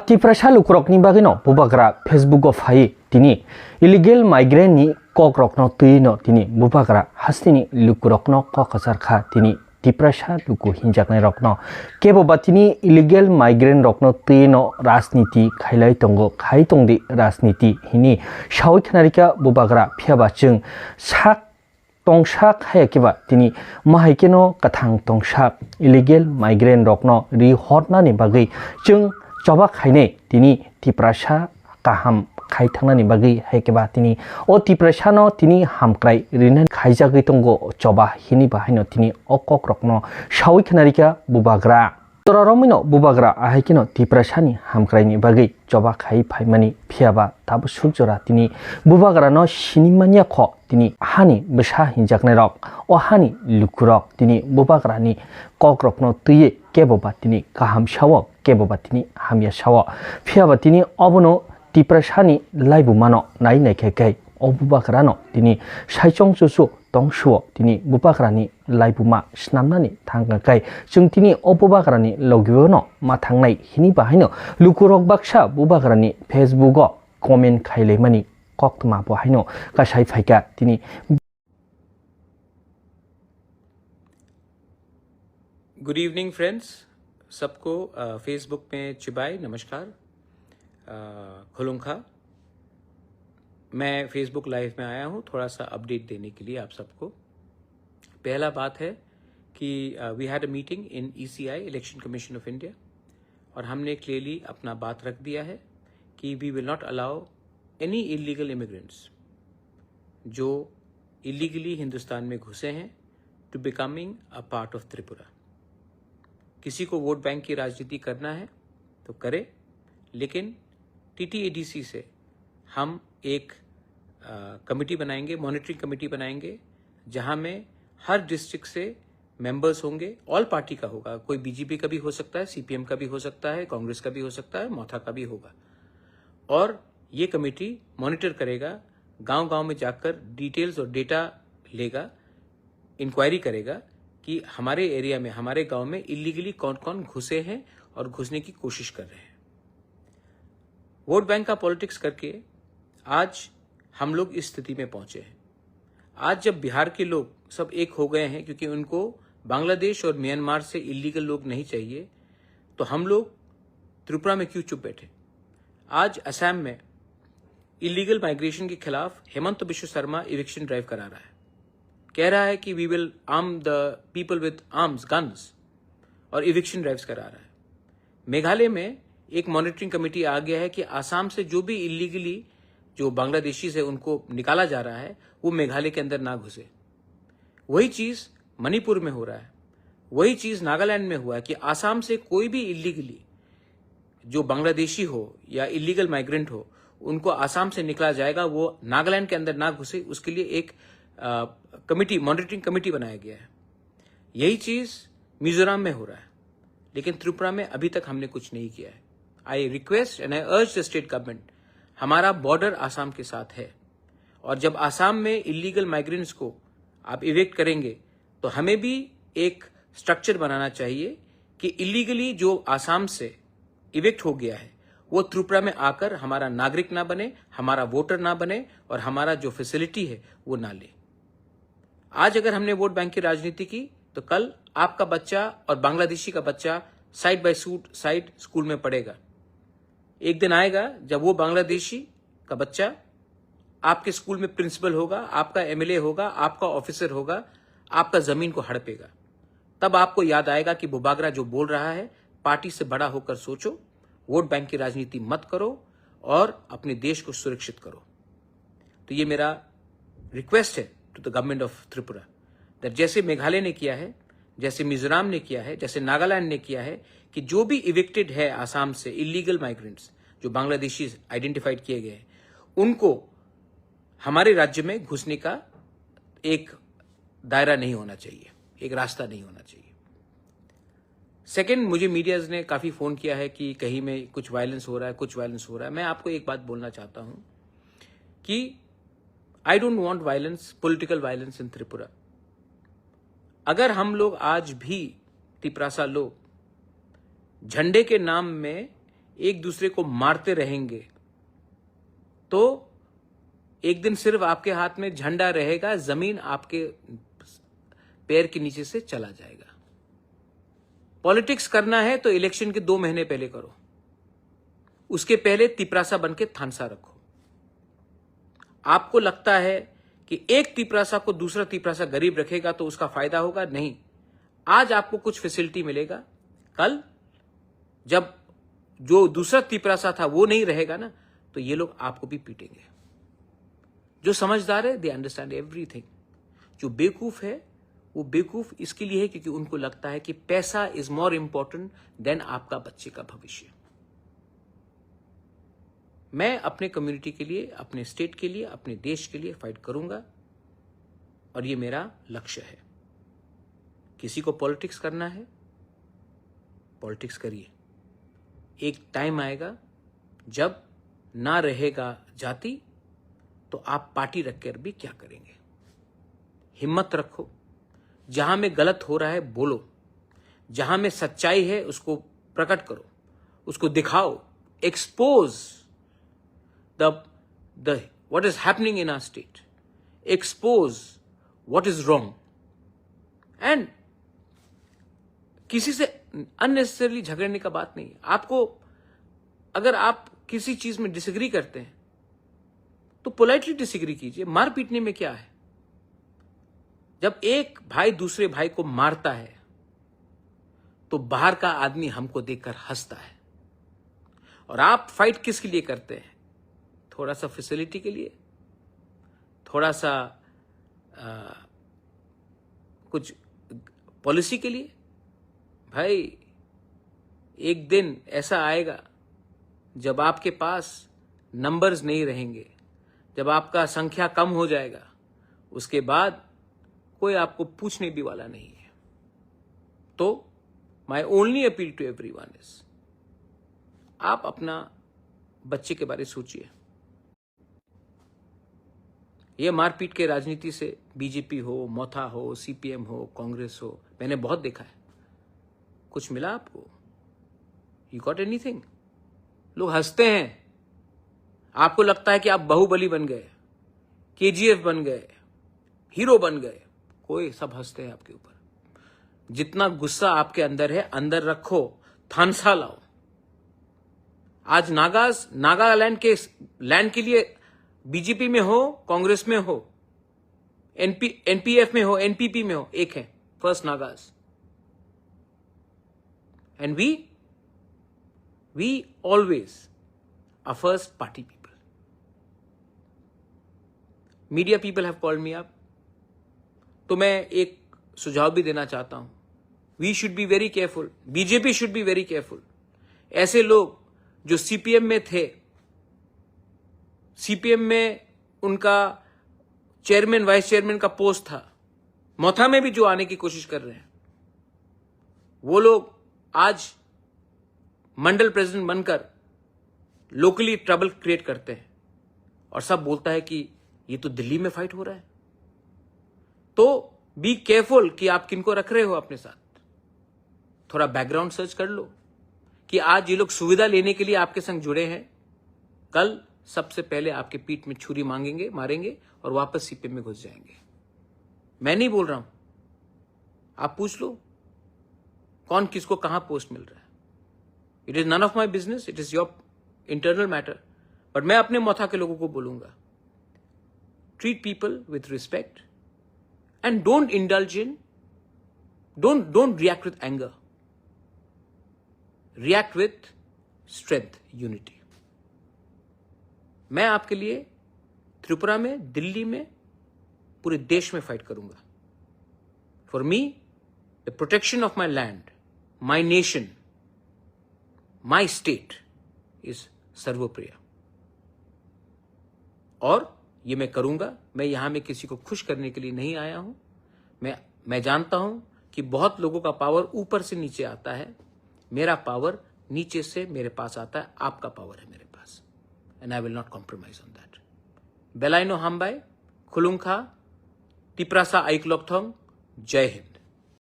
Tiprasa lukrokni bagino bubagra Facebook of hai tini illegal migrant ni kokrokno tuino tini bubagra hastini lukrokno kokasar kha tini Tiprasa luku hinjaknai rokno kebo batini illegal migrant rokno tuino राजनीति खाइलाई tongo khai tongdi राजनीति hini shawi khnarika bubagra phiaba chung sak tongsak hayakeba tini mahaikeno kathang tongsak illegal migrant rokno ri hotna ni bagai chung coba khaine tini Tiprasa kaham khai thangnani bagi haikeba tini o Tiprasa no tini hamkrai rinan khaijagui tongo coba hini bahaino tini okok rokno shawi khnarika bubagra toraromino bubagra ahaikino Tiprasa ni hamkrai ni bagi coba khai phaimani phiaba tabu sugjora tini bubagra no sinimania kho tini hani besa hinjaknai rok o hani lukurok tini bubagra ni kokrokno tuye keboba tini kaham shawo keboba tini hamya shawo phiaba tini obono Tiprasa ni laibu mano nai naikhekai o bubagra no tini saichong chusu tongsuo tini bubagra ni laibu ma snamnani thangkai chung tini o bubagra ni logibo no ma thangnai hini bahaino lukurok baksa bubagra ni Facebook o comment khaile mani koktma bahaino kasai phaika tini good evening friends सबको Facebook में चिबाई नमस्कार खुलुंखा मैं Facebook live में आया हूँ थोड़ा सा update देने के लिए आप सबको। पहला बात है कि we had a meeting in ECI election commission of India और हमने क्लियरली अपना बात रख दिया है कि we will not allow any illegal immigrants जो इलीगली हिंदुस्तान में घुसे हैं to becoming a part of Tripura. किसी को वोट बैंक की राजनीति करना है तो करे, लेकिन TTADC से हम एक कमेटी बनाएंगे, मॉनिटरिंग कमेटी बनाएंगे, जहां में हर डिस्ट्रिक्ट से मेंबर्स होंगे, ऑल पार्टी का होगा, कोई बीजेपी का भी हो सकता है, CPM का भी हो सकता है, कांग्रेस का भी हो सकता है, मौथा का भी होगा। और ये कमेटी मॉनिटर करेगा, गांव-गांव में जाकर डिटेल्स और डेटा लेगा, इंक्वायरी करेगा कि हमारे एरिया में, हमारे गांव में इलीगली कौन कौन घुसे हैं और घुसने की कोशिश कर रहे हैं। वोट बैंक का पॉलिटिक्स करके आज हम लोग इस स्थिति में पहुंचे हैं। आज जब बिहार के लोग सब एक हो गए हैं क्योंकि उनको बांग्लादेश और म्यांमार से इलीगल लोग नहीं चाहिए, तो हम लोग त्रिपुरा में क्यों चुप बैठे। आज असम में इलीगल माइग्रेशन के खिलाफ हेमंत बिश्व शर्मा इविक्शन ड्राइव करा रहा है, कह रहा है कि we will arm the people with arms guns, और इविक्शन ड्राइव्स करा रहा है। मेघालय में एक मॉनिटरिंग कमेटी आ गया है कि आसाम से जो भी इलीगली जो बांग्लादेशी से उनको निकाला जा रहा है वो मेघालय के अंदर ना घुसे। वही चीज मणिपुर में हो रहा है, वही चीज नागालैंड में हुआ है कि आसाम से कोई भी इलीगली जो बांग्लादेशी हो या इलीगल माइग्रेंट हो उनको आसाम से निकाला जाएगा, वो नागालैंड के अंदर ना घुसे, उसके लिए एक कमिटी, मॉनिटरिंग कमिटी बनाया गया है। यही चीज मिजोरम में हो रहा है, लेकिन त्रिपुरा में अभी तक हमने कुछ नहीं किया है। आई रिक्वेस्ट एंड आई अर्ज द स्टेट गवर्नमेंट, हमारा बॉर्डर आसाम के साथ है, और जब आसाम में इलीगल माइग्रेंट्स को आप इवेक्ट करेंगे तो हमें भी एक स्ट्रक्चर बनाना चाहिए कि इलीगली जो आसाम से इवेक्ट हो गया है वो त्रिपुरा में आकर हमारा नागरिक ना बने, हमारा वोटर ना बने, और हमारा जो फैसिलिटी है वो ना ले। आज अगर हमने वोट बैंक की राजनीति की तो कल आपका बच्चा और बांग्लादेशी का बच्चा साइड बाय साइड स्कूल में पढ़ेगा। एक दिन आएगा जब वो बांग्लादेशी का बच्चा आपके स्कूल में प्रिंसिपल होगा, आपका MLA होगा, आपका ऑफिसर होगा, आपका जमीन को हड़पेगा। तब आपको याद आएगा कि बुबागरा जो बोल रहा है, पार्टी से बड़ा होकर सोचो, वोट बैंक की राजनीति मत करो और अपने देश को सुरक्षित करो। तो ये मेरा रिक्वेस्ट है to the government of Tripura, that जैसे मेघालय ने किया है, जैसे मिजोरम ने किया है, जैसे नागालैंड ने किया है, कि जो भी इविक्टेड है आसाम से इलीगल माइग्रेंट्स जो बांग्लादेशी आइडेंटिफाइड किए गए हैं, उनको हमारे राज्य में घुसने का एक दायरा नहीं होना चाहिए, एक रास्ता नहीं होना चाहिए। सेकंड, मुझे मीडियाज ने काफी फोन किया है कि कहीं में कुछ वायलेंस हो रहा है, कुछ वायलेंस हो रहा है। मैं आपको एक बात बोलना चाहता हूं कि I don't want violence, political violence in Tripura. अगर हम लोग आज भी तिपरासा लोग झंडे के नाम में एक दूसरे को मारते रहेंगे तो एक दिन सिर्फ आपके हाथ में झंडा रहेगा, जमीन आपके पैर के नीचे से चला जाएगा। पॉलिटिक्स करना है तो इलेक्शन के 2 महीने पहले करो, उसके पहले तिपरासा बन के थानसा रखो। आपको लगता है कि एक तिपरासा को दूसरा तिपरासा गरीब रखेगा तो उसका फायदा होगा? नहीं। आज आपको कुछ फैसिलिटी मिलेगा, कल जब जो दूसरा तिपरासा था वो नहीं रहेगा ना, तो ये लोग आपको भी पीटेंगे। जो समझदार है दे अंडरस्टैंड एवरीथिंग। जो बेवकूफ है वो बेवकूफ इसके लिए है क्योंकि उनको लगता है कि पैसा इज मोर इंपॉर्टेंट देन आपका बच्चे का भविष्य। मैं अपने कम्युनिटी के लिए, अपने स्टेट के लिए, अपने देश के लिए फाइट करूंगा और ये मेरा लक्ष्य है। किसी को पॉलिटिक्स करना है, पॉलिटिक्स करिए। एक टाइम आएगा जब ना रहेगा जाति तो आप पार्टी रखकर भी क्या करेंगे? हिम्मत रखो। जहां में गलत हो रहा है बोलो, जहां में सच्चाई है उसको प्रकट करो, उसको दिखाओ। Expose the what is happening in our state, expose what is wrong. And किसी से अननेसेसरली झगड़ने का बात नहीं है। आपको अगर आप किसी चीज में डिसएग्री करते हैं तो पोलाइटली डिसएग्री कीजिए। मार पीटने में क्या है? जब एक भाई दूसरे भाई को मारता है तो बाहर का आदमी हमको देखकर हंसता है। और आप फाइट किसके लिए करते हैं? थोड़ा सा फैसिलिटी के लिए, थोड़ा सा कुछ पॉलिसी के लिए। भाई एक दिन ऐसा आएगा जब आपके पास नंबर्स नहीं रहेंगे, जब आपका संख्या कम हो जाएगा, उसके बाद कोई आपको पूछने भी वाला नहीं है। तो my only appeal to everyone is, आप अपना बच्चे के बारे में सोचिए। ये मारपीट के राजनीति से बीजेपी हो, मोथा हो, सीपीएम हो, कांग्रेस हो, मैंने बहुत देखा है। कुछ मिला आपको? You got anything? लोग हंसते हैं। आपको लगता है कि आप बाहुबली बन गए, केजीएफ बन गए, हीरो बन गए। कोई सब हंसते हैं आपके ऊपर। जितना गुस्सा आपके अंदर है अंदर रखो, थानसा लाओ। आज नागालैंड के लैंड के लिए बीजेपी में हो, कांग्रेस में हो, एनपीएफ में हो, एनपीपी में हो, एक है first Nagas. And we always are first party people. Media people have called me up, तो मैं एक सुझाव भी देना चाहता हूं। We should be very careful, BJP should be very careful. ऐसे लोग जो सीपीएम में थे, सीपीएम में उनका चेयरमैन वाइस चेयरमैन का पोस्ट था, मोथा में भी जो आने की कोशिश कर रहे हैं, वो लोग आज मंडल प्रेसिडेंट बनकर लोकली ट्रबल क्रिएट करते हैं और सब बोलता है कि ये तो दिल्ली में फाइट हो रहा है। तो बी केयरफुल कि आप किनको रख रहे हो अपने साथ। थोड़ा बैकग्राउंड सर्च कर लो कि आज ये लोग सुविधा लेने के लिए आपके संग जुड़े हैं, कल सबसे पहले आपके पीठ में छुरी मारेंगे और वापस सीपीएम में घुस जाएंगे। मैं नहीं बोल रहा हूं, आप पूछ लो कौन किसको कहां पोस्ट मिल रहा है। It is none of my business, it is your internal matter. But मैं अपने मोथा के लोगों को बोलूंगा, treat people with respect and don't indulge in, don't react with anger. React with strength, unity. मैं आपके लिए त्रिपुरा में, दिल्ली में, पूरे देश में फाइट करूंगा। For me, the protection of my land, my nation, my state is सर्वोप्रिय। और ये मैं करूंगा। मैं यहां में किसी को खुश करने के लिए नहीं आया हूं। मैं जानता हूं कि बहुत लोगों का पावर ऊपर से नीचे आता है, मेरा पावर नीचे से मेरे पास आता है। आपका पावर है मेरे पास, and I will not compromise on that. बेलाइनो हाम्बाई, खुलुंखा, तिपरासा आइकलॉकथोंग, जय हिंद।